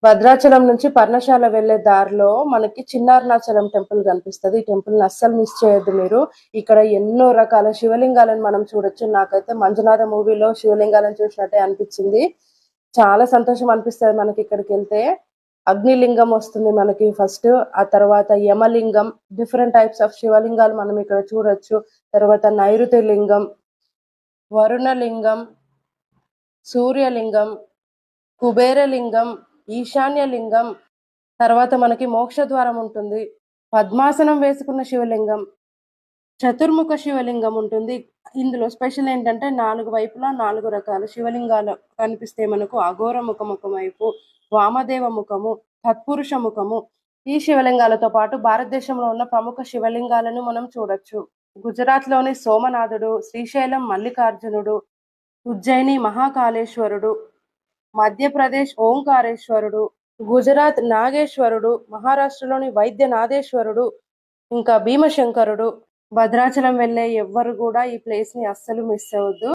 భద్రాచలం నుంచి పర్ణశాల వెళ్లే దారిలో మనకి చిన్న అరుణాచలం టెంపుల్ కనిపిస్తది. ఈ టెంపుల్‌ని అస్సలు మిస్ చేయొద్దు మీరు. ఇక్కడ ఎన్నో రకాల శివలింగాలను మనం చూడొచ్చు. నాకైతే 'మంజునాథ' మూవీలో శివలింగాలను చూసినట్టే అనిపించింది. చాలా సంతోషం అనిపిస్తది మనకిక్కడికెళ్తే. అగ్నిలింగం వస్తుంది మనకి ఫస్ట్. ఆ తర్వాత యమలింగం, డిఫరెంట్ టైప్స్ ఆఫ్ శివలింగాలు మనం ఇక్కడ చూడొచ్చు. తర్వాత నైరుతి లింగం, వరుణలింగం, సూర్యలింగం, కుబేరలింగం, ఈశాన్యలింగం, తర్వాత మనకి మోక్ష ద్వారం ఉంటుంది. పద్మాసనం వేసుకున్న శివలింగం, చతుర్ముఖ శివలింగం ఉంటుంది. ఇందులో స్పెషల్ ఏంటంటే 4 వైపులా 4 రకాల శివలింగాలు కనిపిస్తాయి మనకు. అఘోర ముఖం ఒకవైపు, వామదేవ ముఖము, తత్పురుష ముఖము. ఈ శివలింగాలతో పాటు భారతదేశంలో ఉన్న ప్రముఖ శివలింగాలను మనం చూడొచ్చు. గుజరాత్‌లోని సోమనాథుడు, శ్రీశైలం మల్లికార్జునుడు, ఉజ్జయిని మహాకాళేశ్వరుడు, మధ్యప్రదేశ్ ఓంకారేశ్వరుడు, గుజరాత్ నాగేశ్వరుడు, మహారాష్ట్రలోని వైద్యనాథేశ్వరుడు, ఇంకా భీమశంకరుడు. భద్రాచలం వెళ్ళే ఎవ్వరు కూడా ఈ ప్లేస్ ని అస్సలు మిస్ అవ్వద్దు.